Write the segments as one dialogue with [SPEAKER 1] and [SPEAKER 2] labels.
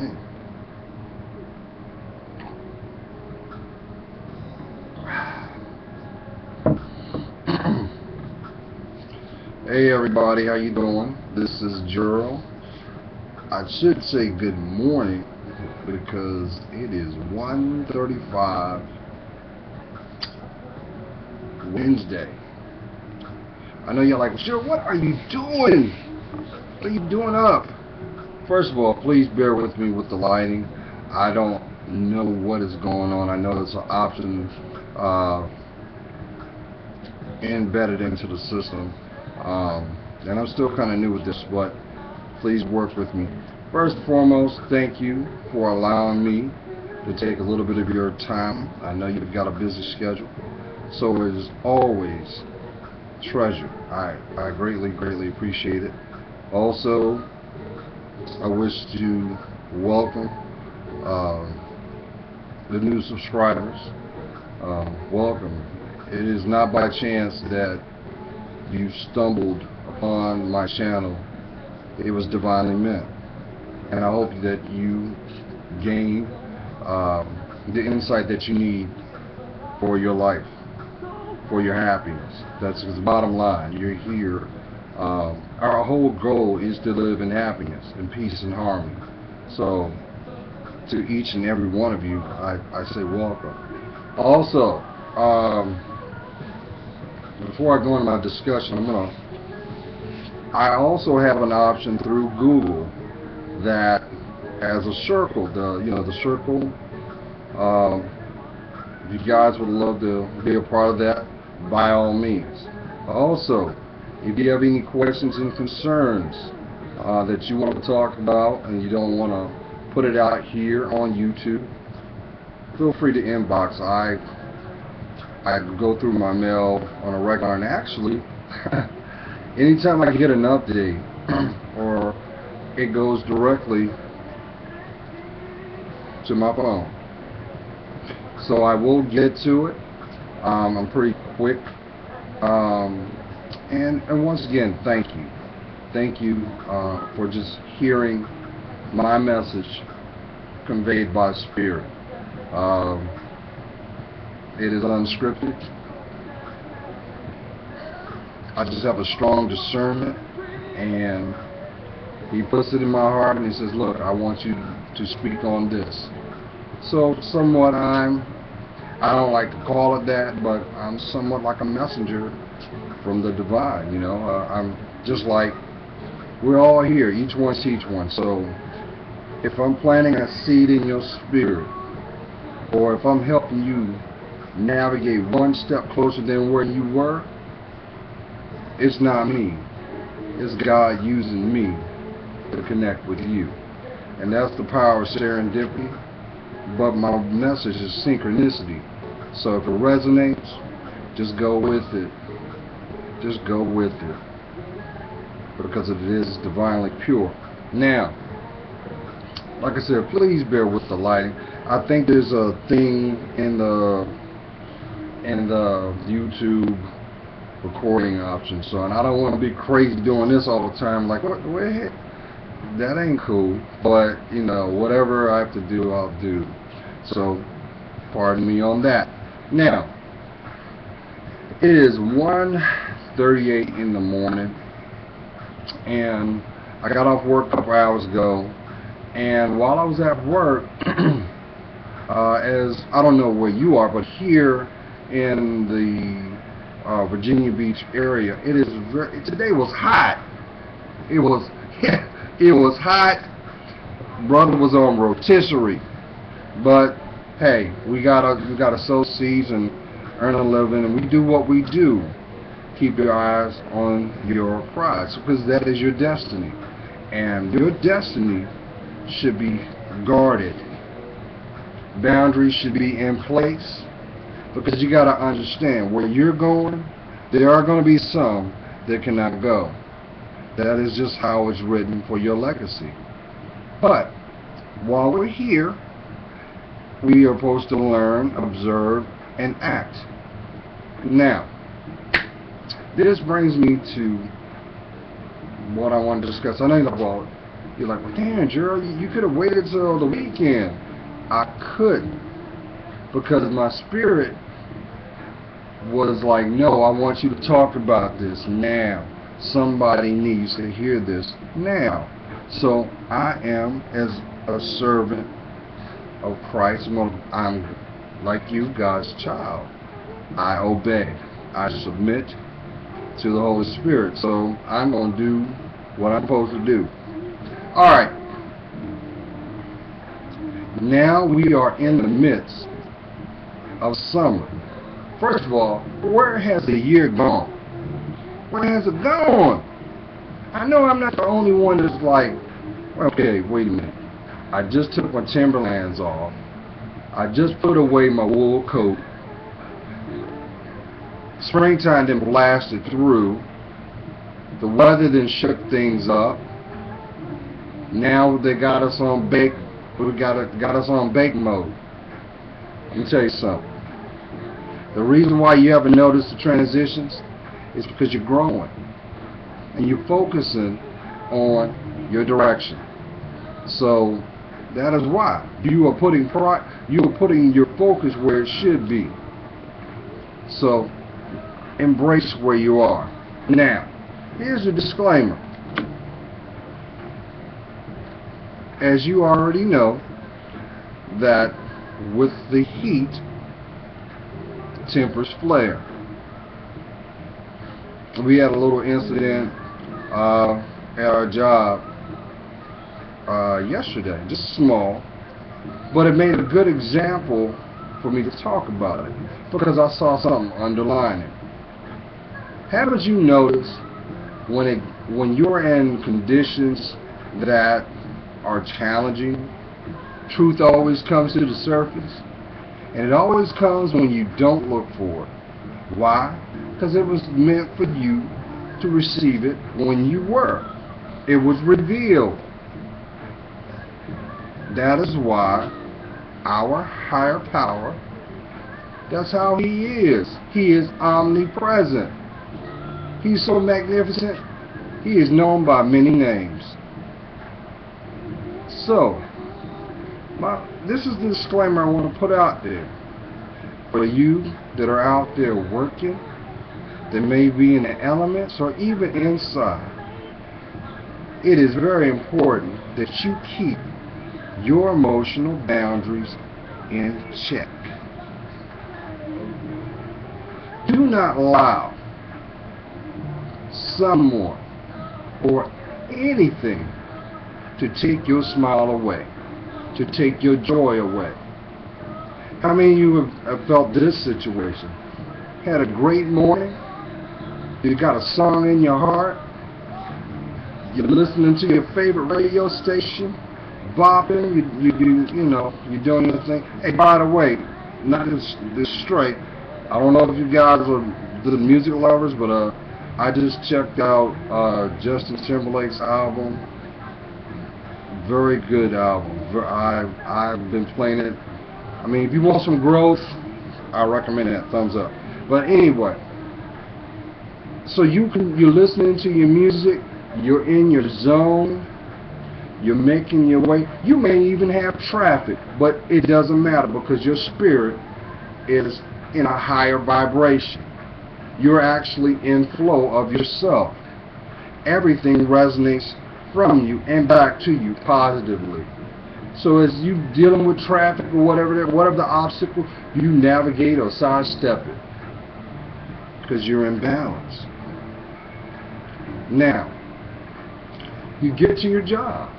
[SPEAKER 1] Dang. Hey everybody, how you doing? This is Gerald. I should say good morning because it is 1:35 Wednesday. I know you're like, sure, what are you doing? What are you doing up? First of all, please bear with me with the lighting. I don't know what is going on. I know there's an option embedded into the system. And I'm still kind of new with this, but please work with me. First and foremost, thank you for allowing me to take a little bit of your time. I know you've got a busy schedule, so it is always treasure. I greatly appreciate it. Also, I wish to welcome the new subscribers. Welcome. It is not by chance that you stumbled upon my channel. It was divinely meant, and I hope that you gain the insight that you need for your life, for your happiness. That's the bottom line. You're here. Our whole goal is to live in happiness and peace and harmony. So to each and every one of you, I say welcome. Also, before I go into my discussion, I also have an option through Google that has a circle. The circle. If you guys would love to be a part of that, by all means. Also, if you have any questions and concerns that you want to talk about and you don't want to put it out here on YouTube, feel free to inbox. I go through my mail on a regular, and actually anytime I get an update or it goes directly to my phone, so I will get to it. I'm pretty quick, and once again, thank you for just hearing my message conveyed by Spirit. It is unscripted. I just have a strong discernment, and He puts it in my heart, and He says, look, I want you to speak on this. So somewhat I don't like to call it that, but I'm somewhat like a messenger from the divine. I'm just like, we're all here, each one teach one. So if I'm planting a seed in your spirit, or if I'm helping you navigate one step closer than where you were, it's not me. It's God using me to connect with you. And that's the power of serendipity. But my message is synchronicity. So if it resonates, just go with it. Just go with it. Because it is divinely pure. Now, like I said, please bear with the lighting. I think there's a thing in the YouTube recording option, so, and I don't want to be crazy doing this all the time, like, what the heck? That ain't cool. But whatever I have to do, I'll do. So pardon me on that. Now, it is 1:38 in the morning, and I got off work a couple hours ago, and while I was at work, as I don't know where you are, but here in the Virginia Beach area, it is today was hot. It was it was hot. Brother was on rotisserie, but hey, we gotta sow seeds and earn a living, and we do what we do. Keep your eyes on your prize, because that is your destiny, and your destiny should be guarded. Boundaries should be in place, because you got to understand where you're going. There are going to be some that cannot go. That is just how it's written for your legacy. But while we're here, we are supposed to learn, observe, and act. Now, this brings me to what I want to discuss. I know about You're like, well, damn, Gerald, you could have waited till the weekend. I couldn't, because my spirit was like, no, I want you to talk about this now. Somebody needs to hear this now. So I am, as a servant of Christ, I'm like you, God's child. I obey. I submit to the Holy Spirit. So I'm going to do what I'm supposed to do. Alright. Now we are in the midst of summer. First of all, where has the year gone? Where has it gone? I know I'm not the only one that's like, okay, wait a minute. I just took my Timberlands off. I just put away my wool coat. Springtime then blasted through. The weather then shook things up. Now they got us on bake. We got us on bake mode. Let me tell you something. The reason why you haven't noticed the transitions is because you're growing and you're focusing on your direction. So that is why you are putting your focus where it should be. So embrace where you are. Now, here's a disclaimer. As you already know, that with the heat, tempers flare. We had a little incident at our job yesterday, just small, but it made a good example for me to talk about it because I saw something underlying it. Haven't you noticed when you're in conditions that are challenging, truth always comes to the surface? And it always comes when you don't look for it. Why? Because it was meant for you to receive it when you were. It was revealed. That is why our higher power, that's how He is. He is omnipresent. He's so magnificent. He is known by many names. So, this is the disclaimer I want to put out there for you that are out there working, that may be in the elements or even inside. It is very important that you keep your emotional boundaries in check. Do not allow someone or anything to take your smile away, to take your joy away. How many of you have felt this situation? Had a great morning, you got a song in your heart, you're listening to your favorite radio station, bopping, you're doing your thing. Hey, by the way, not this straight, I don't know if you guys are the music lovers, but I just checked out Justin Timberlake's album. Very good album. I've been playing it. I mean, if you want some growth, I recommend that. Thumbs up. But anyway, so you're listening to your music, you're in your zone, you're making your way. You may even have traffic, but it doesn't matter because your spirit is in a higher vibration. You're actually in flow of yourself. Everything resonates from you and back to you positively. So as you dealing with traffic or whatever the obstacle, you navigate or sidestep it because you're in balance. Now, you get to your job.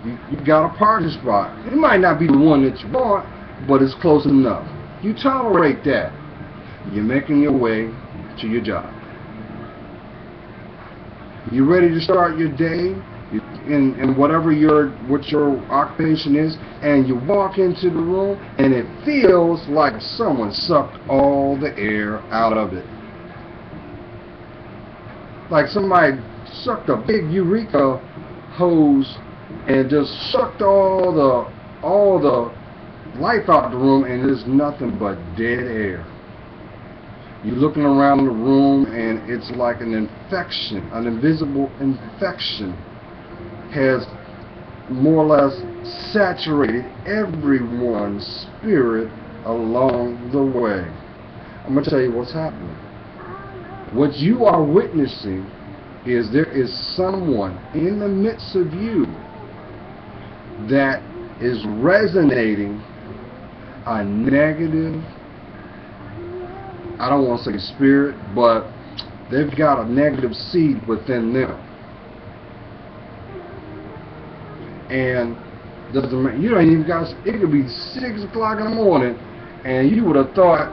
[SPEAKER 1] You got a parking spot. It might not be the one that you want, but it's close enough. You tolerate that. You're making your way to your job. You ready to start your day in what your occupation is, and you walk into the room and it feels like someone sucked all the air out of it. Like somebody sucked a big Eureka hose and just sucked all the life out the room, and there's nothing but dead air. You're looking around the room and it's like an infection, an invisible infection has more or less saturated everyone's spirit along the way. I'm going to tell you what's happening. What you are witnessing is there is someone in the midst of you that is resonating a negative, I don't want to say spirit, but they've got a negative seed within them. And you don't even got, it could be 6 o'clock in the morning and you would have thought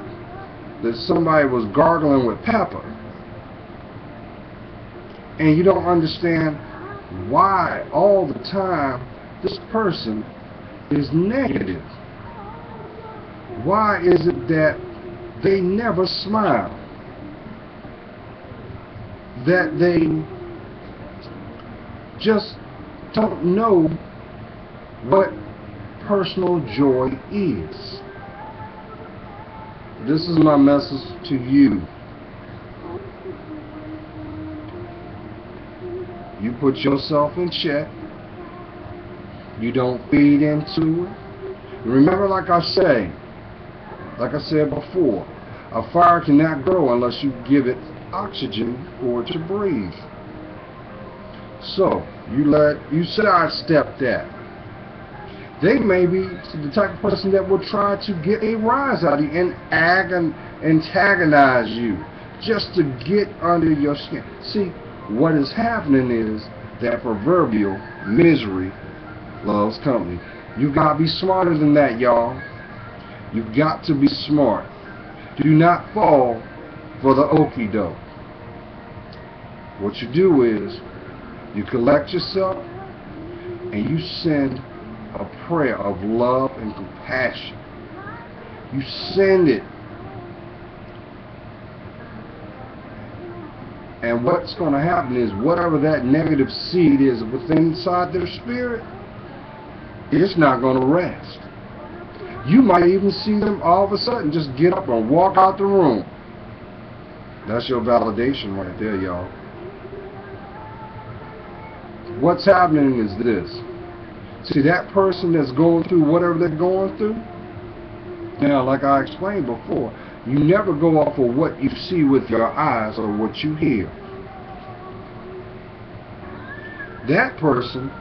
[SPEAKER 1] that somebody was gargling with pepper. And you don't understand why all the time this person is negative. Why is it that they never smile? That they just don't know what personal joy is. This is my message to you. You put yourself in check. You don't feed into it. Remember, like I said before, a fire cannot grow unless you give it oxygen for it to breathe. So you sidestep that. They may be the type of person that will try to get a rise out of you and antagonize you just to get under your skin. See, what is happening is that proverbial misery loves company. You've got to be smarter than that, y'all. You've got to be smart. Do not fall for the okie doke. What you do is you collect yourself and you send a prayer of love and compassion. You send it. And what's going to happen is whatever that negative seed is within inside their spirit, it's not going to rest. You might even see them all of a sudden just get up and walk out the room. That's your validation right there, y'all. What's happening is this. See, that person that's going through whatever they're going through, now, like I explained before, you never go off of what you see with your eyes or what you hear. That person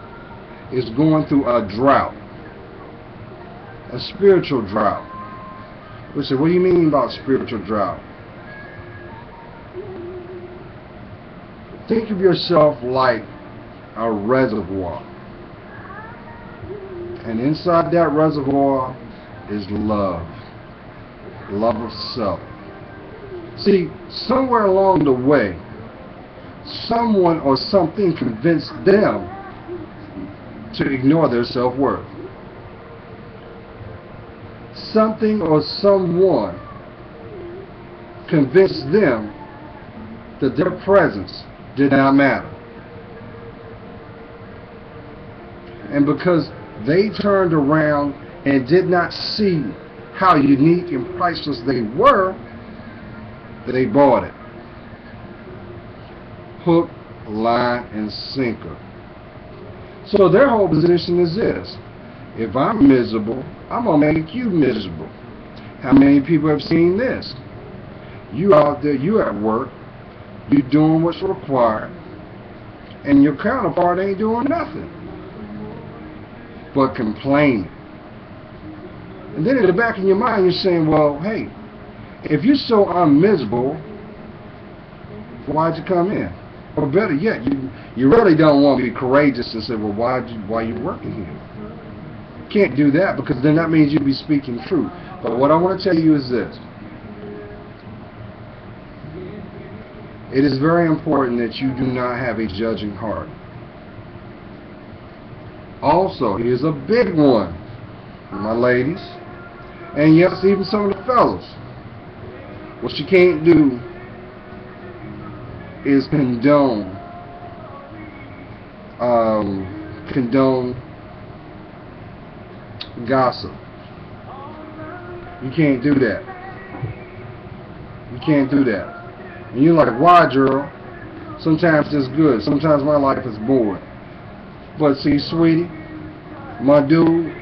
[SPEAKER 1] is going through a drought, a spiritual drought. We say, what do you mean about spiritual drought? Think of yourself like a reservoir. And inside that reservoir is love. Love of self. See, somewhere along the way, someone or something convinced them to ignore their self-worth. Something or someone convinced them that their presence did not matter. And because they turned around and did not see how unique and priceless they were, they bought it. Hook, line, and sinker. So their whole position is this. If I'm miserable, I'm going to make you miserable. How many people have seen this? You out there, you at work, you doing what's required, and your counterpart ain't doing nothing but complaining. And then in the back of your mind you're saying, well, hey, if you're so unmiserable, why'd you come in? Or better yet, you really don't want to be courageous and say, well, why are you working here? You can't do that, because then that means you'd be speaking truth. But what I want to tell you is this. It is very important that you do not have a judging heart. Also, here's a big one, my ladies, and yes, even some of the fellas. What you can't do is condone gossip. You can't do that. You can't do that. And you're like, why, Gerald? Sometimes it's good. Sometimes my life is boring. But see, sweetie, my dude,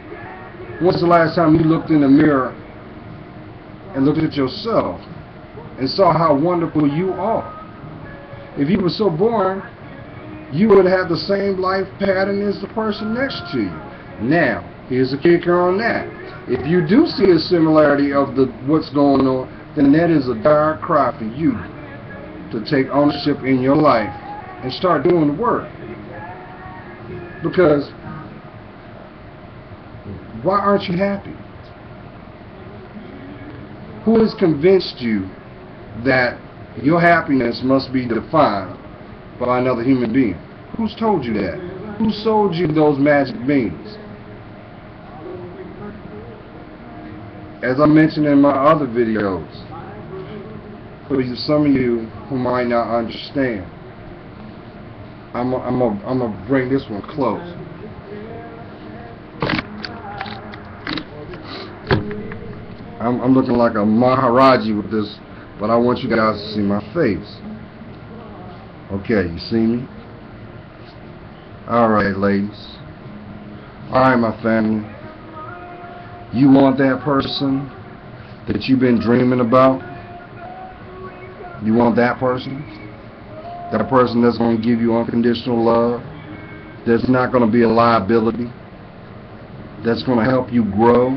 [SPEAKER 1] when's the last time you looked in the mirror and looked at yourself and saw how wonderful you are? If you were so boring, you would have the same life pattern as the person next to you. Now, here's a kicker on that. If you do see a similarity of what's going on, then that is a dire cry for you to take ownership in your life and start doing the work. Because why aren't you happy? Who has convinced you that your happiness must be defined by another human being? Who's told you that? Who sold you those magic beans? As I mentioned in my other videos, for some of you who might not understand, I'm gonna bring this one close. I'm looking like a Maharaji with this, but I want you guys to see my face. Okay, you see me? Alright, ladies. Alright, my family. You want that person that you've been dreaming about? You want that person? That person that's going to give you unconditional love? That's not going to be a liability? That's going to help you grow,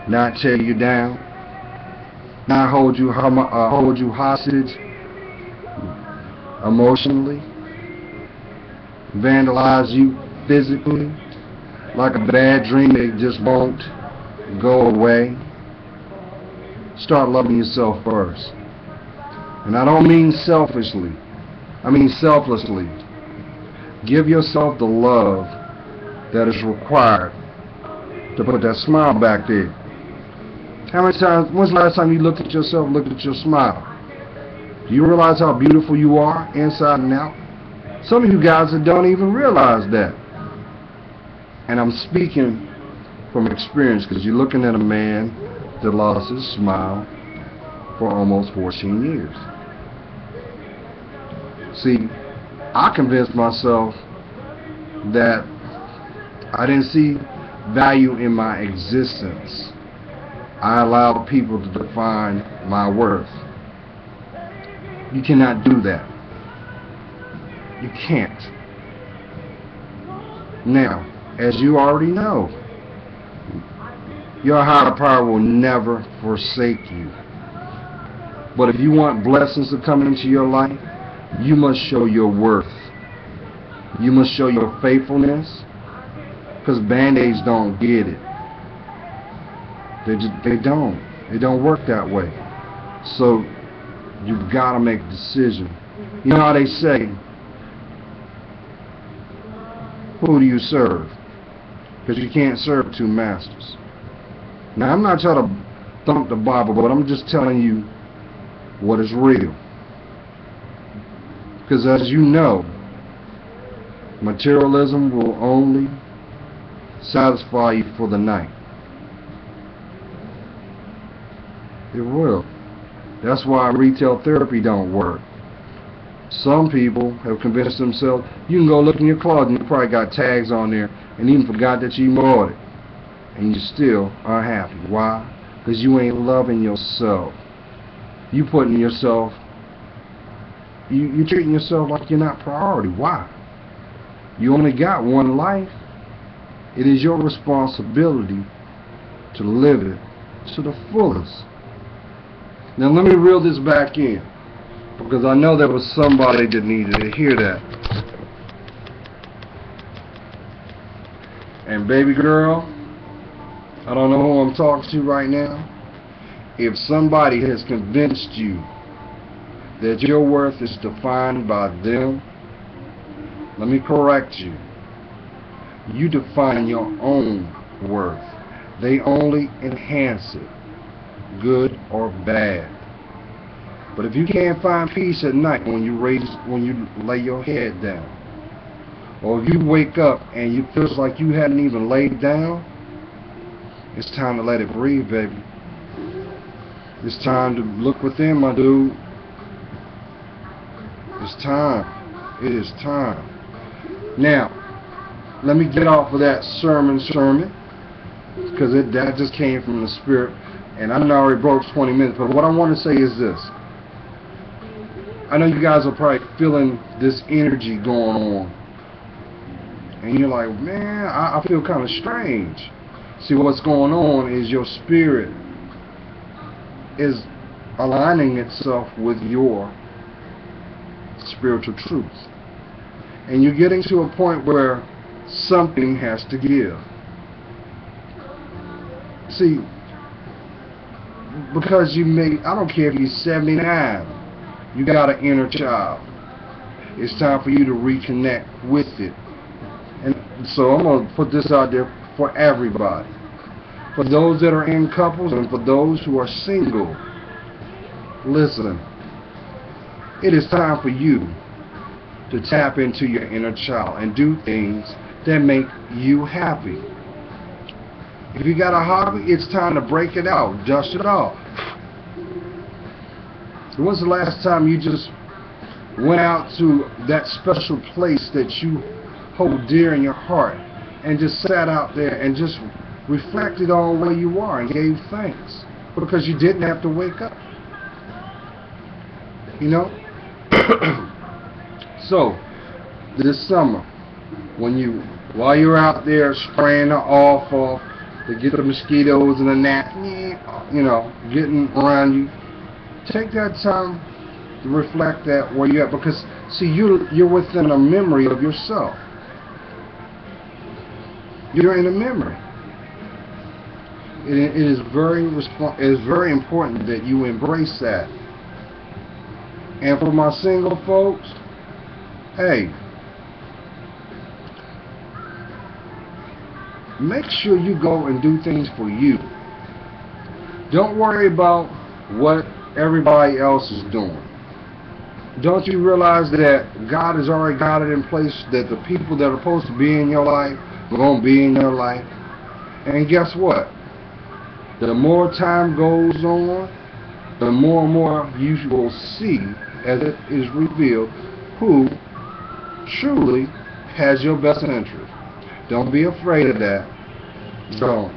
[SPEAKER 1] not tear you down, not hold you hostage emotionally, vandalize you physically, like a bad dream that just won't go away. Start loving yourself first. And I don't mean selfishly, I mean selflessly. Give yourself the love that is required to put that smile back there. How many times, when's the last time you looked at yourself, looked at your smile? Do you realize how beautiful you are inside and out? Some of you guys that don't even realize that. And I'm speaking from experience, because you're looking at a man that lost his smile for almost 14 years. See, I convinced myself that I didn't see value in my existence. I allowed people to define my worth. You cannot do that. You can't. Now, as you already know, your higher power will never forsake you. But if you want blessings to come into your life, you must show your worth. You must show your faithfulness, because band-aids don't get it. They don't work that way. So you've got to make a decision. You know how they say, who do you serve? Because you can't serve two masters. Now, I'm not trying to thump the Bible, but I'm just telling you what is real. Because as you know, materialism will only satisfy you for the night. It will. That's why retail therapy don't work. Some people have convinced themselves, you can go look in your closet and you probably got tags on there and even forgot that you bought it. And you still are happy. Why? Because you ain't loving yourself. You putting yourself, you treating yourself like you're not priority. Why? You only got one life. It is your responsibility to live it to the fullest. Now let me reel this back in, because I know there was somebody that needed to hear that. And baby girl, I don't know who I'm talking to right now. If somebody has convinced you that your worth is defined by them, let me correct you. You define your own worth. They only enhance it, good or bad. But if you can't find peace at night when you lay your head down, or if you wake up and you feel like you hadn't even laid down, it's time to let it breathe, baby. It's time to look within, my dude. It's time. It is time. Now, let me get off of that sermon, because that just came from the Spirit, and I already broke 20 minutes, but what I want to say is this. I know you guys are probably feeling this energy going on, and you're like, man, I feel kind of strange. See, what's going on is your spirit is aligning itself with your spiritual truth. And you're getting to a point where something has to give. See, because I don't care if you're 79, you got an inner child. It's time for you to reconnect with it. And so I'm going to put this out there for everybody. For those that are in couples and for those who are single, listen, it is time for you to tap into your inner child and do things that make you happy. If you got a hobby, it's time to break it out, dust it off. When's the last time you just went out to that special place that you hold dear in your heart and just sat out there and just reflected on where you are and gave thanks? Because you didn't have to wake up. You know? So, this summer, while you're out there spraying the off to get the mosquitoes and the gnats, getting around you, take that time to reflect that where you're at. Because, see, you're within a memory of yourself. You're in a memory. It is very important that you embrace that. And for my single folks, hey, make sure you go and do things for you. Don't worry about what everybody else is doing. Don't you realize that God has already got it in place, that the people that are supposed to be in your life are going to be in your life? And guess what? The more time goes on, the more and more you will see, as it is revealed, who truly has your best interest. Don't be afraid of that. Don't.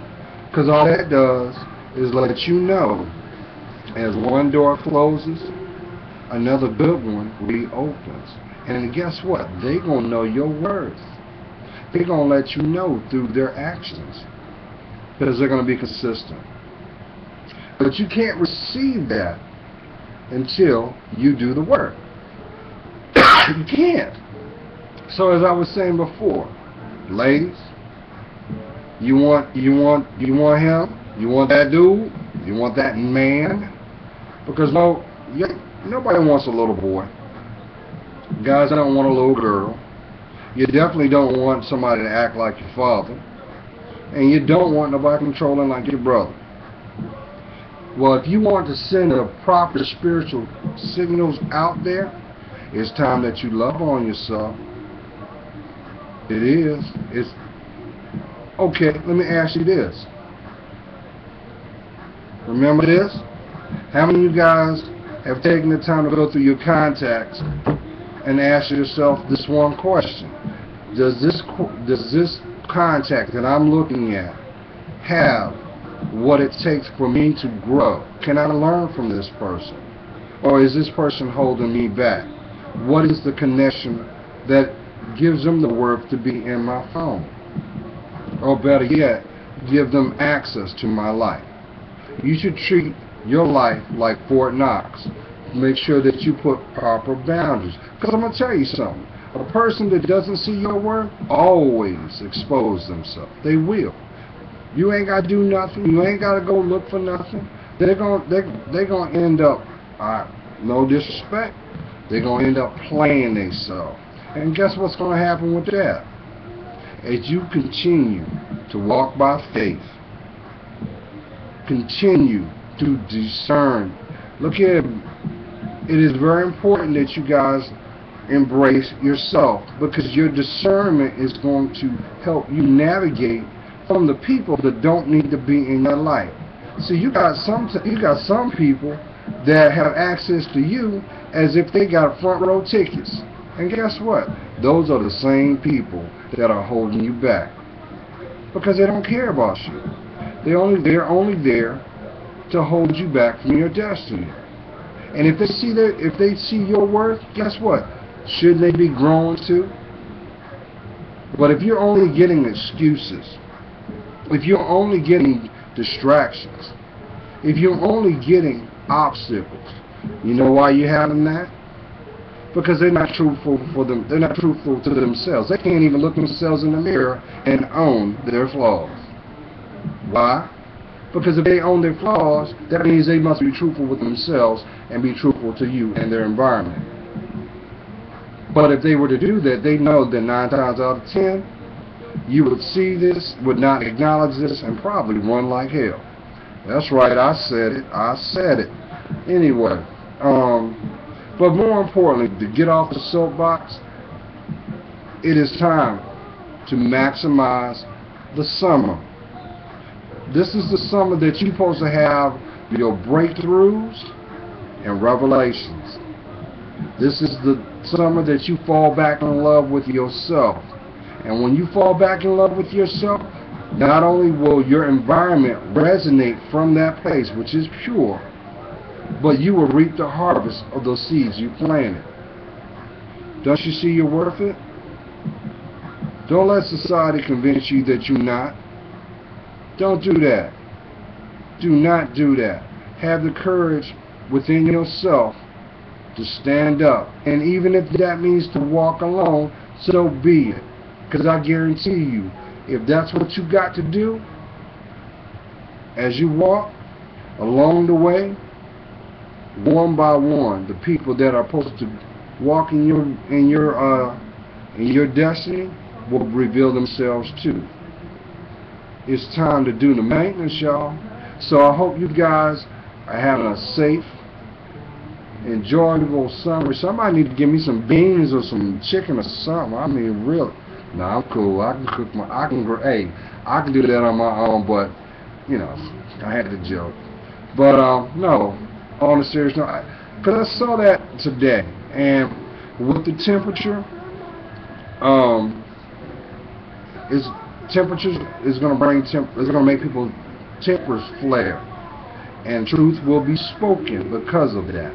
[SPEAKER 1] Because all that does is let you know, as one door closes, another good one reopens. And guess what? They're going to know your worth. They're going to let you know through their actions, because they're going to be consistent. But you can't receive that until you do the work. You can't. So as I was saying before, ladies, you want him? You want that dude? You want that man? Because nobody wants a little boy. Guys don't want a little girl. You definitely don't want somebody to act like your father. And you don't want nobody controlling like your brother. Well, if you want to send the proper spiritual signals out there, it's time that you love on yourself. It is. It's okay. Let me ask you this. Remember this? How many of you guys have taken the time to go through your contacts and ask yourself this one question? Does this contact that I'm looking at have what it takes for me to grow? Can I learn from this person? Or is this person holding me back? What is the connection that gives them the worth to be in my phone? Or better yet, give them access to my life. You should treat your life like Fort Knox. Make sure that you put proper boundaries. Because I'm going to tell you something. A person that doesn't see your worth always expose themselves. They will. You ain't got to do nothing. You ain't got to go look for nothing. They're gonna end up, no disrespect, they're going to end up playing themselves. And guess what's going to happen with that? As you continue to walk by faith, continue to discern. Look here, it is very important that you guys embrace yourself, because your discernment is going to help you navigate from the people that don't need to be in your life. See, you got some people that have access to you as if they got front row tickets. And guess what? Those are the same people that are holding you back, because they don't care about you. They're only there to hold you back from your destiny. And if they see your worth, guess what? Shouldn't they be growing too? But if you're only getting excuses, if you're only getting distractions, if you're only getting obstacles, you know why you're having that? Because they're not truthful for them. They're not truthful to themselves. They can't even look themselves in the mirror and own their flaws. Why? Because if they own their flaws, that means they must be truthful with themselves and be truthful to you and their environment. But if they were to do that, they know that 9 times out of 10, you would see this, would not acknowledge this, and probably run like hell. That's right, I said it. I said it. Anyway, but more importantly, to get off the soapbox, it is time to maximize the summer. This is the summer that you're supposed to have your breakthroughs and revelations. This is the summer that you fall back in love with yourself. And when you fall back in love with yourself, not only will your environment resonate from that place, which is pure, but you will reap the harvest of those seeds you planted. Don't you see you're worth it? Don't let society convince you that you're not. Don't do that. Do not do that. Have the courage within yourself to stand up. And even if that means to walk alone, so be it. Because I guarantee you, if that's what you got to do, as you walk along the way, one by one, the people that are supposed to walk in your destiny will reveal themselves too. It's time to do the maintenance, y'all. So I hope you guys are having a safe, enjoyable summer. Somebody need to give me some beans or some chicken or something. I mean, really. No, I'm cool. I can cook I can do that on my own, but you know, I had to joke. But no, on a serious note, because I saw that today, and with the temperature, temperatures is going to make people's tempers flare, and truth will be spoken because of that.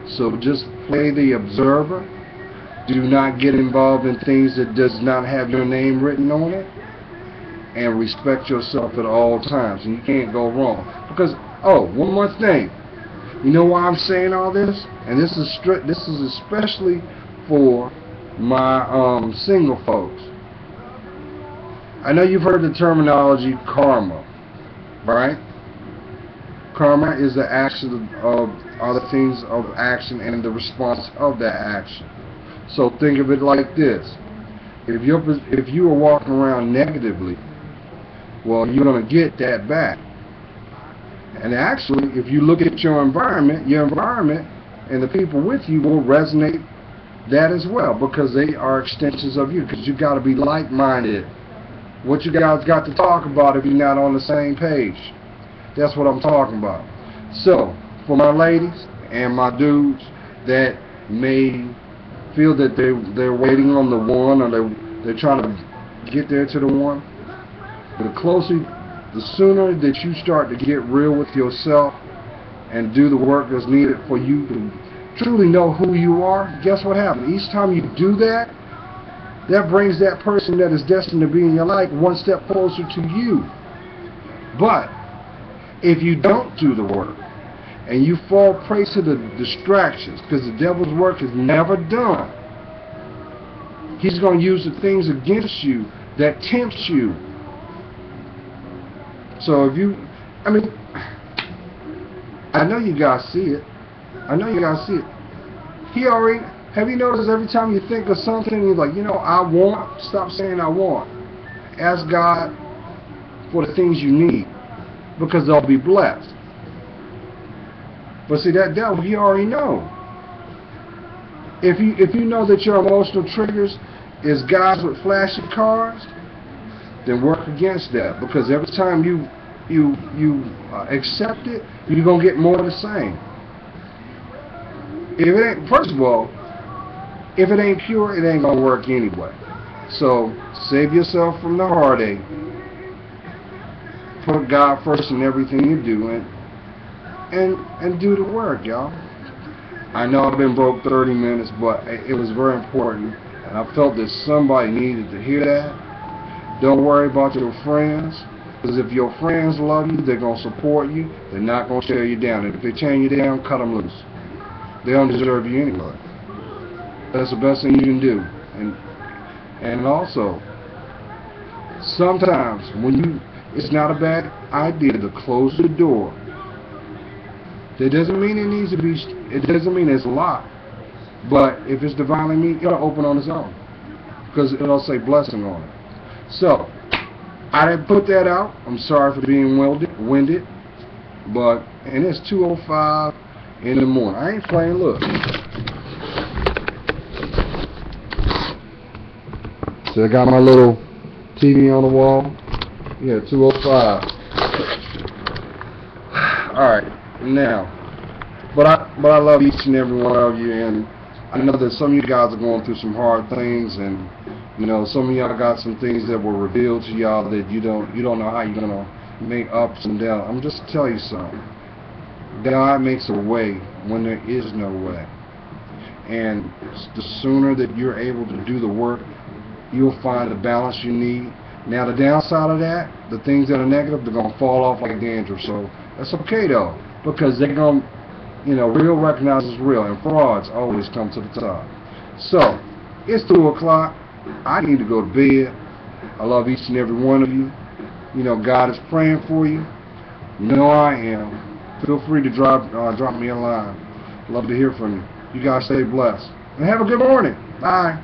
[SPEAKER 1] So just play the observer. Do not get involved in things that does not have your name written on it, and respect yourself at all times. And you can't go wrong. Because one more thing. You know why I'm saying all this? And this is especially for my single folks. I know you've heard the terminology karma, right? Karma is the action of other things of action and the response of that action. So think of it like this: if you are walking around negatively, well, you're going to get that back. And actually, if you look at your environment and the people with you will resonate that as well, because they are extensions of you. Because you got to be like-minded. What you guys got to talk about if you're not on the same page? That's what I'm talking about. So, for my ladies and my dudes that may feel that they're waiting on the one, or they're trying to get there to the one, the sooner that you start to get real with yourself and do the work that's needed for you to truly know who you are, guess what happens? Each time you do that, that brings that person that is destined to be in your life one step closer to you. But if you don't do the work and you fall prey to the distractions, because the devil's work is never done, he's going to use the things against you that tempts you. So if you, I know you guys see it. I know you guys see it. Have you noticed every time you think of something, you're like, I want, stop saying I want. Ask God for the things you need, because they'll be blessed. But see, that devil, he already know. If you know that your emotional triggers is guys with flashy cars, then work against that, because every time you accept it, you're gonna get more of the same. If it ain't, first of all, If it ain't pure, it ain't gonna work anyway. So save yourself from the heartache. Put God first in everything you do, and do the work, y'all. I know I've been broke 30 minutes, but it was very important, and I felt that somebody needed to hear that. Don't worry about your friends, because if your friends love you, they're going to support you. They're not going to tear you down. And if they tear you down, cut them loose. They don't deserve you anyway. That's the best thing you can do. And also, sometimes it's not a bad idea to close the door. That doesn't mean it needs to be. It doesn't mean it's locked. But if it's divinely mean, it'll open on its own, because it'll say blessing on it. So I didn't put that out. I'm sorry for being winded, and it's 2:05 in the morning. I ain't playing. Look. So I got my little TV on the wall. Yeah, 2:05. All right. Now, but I love each and every one of you, and I know that some of you guys are going through some hard things, and you know, some of y'all got some things that were revealed to y'all that you don't know how you're gonna make ups and downs. I'm just tell you something. God makes a way when there is no way, and the sooner that you're able to do the work, you'll find the balance you need. Now, the downside of that, the things that are negative, they're gonna fall off like dandruff. So that's okay though, because they're gonna, real recognizes real, and frauds always come to the top. So it's 2 o'clock. I need to go to bed. I love each and every one of you. God is praying for you. I am. Feel free to drop me a line. Love to hear from you. You guys stay blessed and have a good morning. Bye.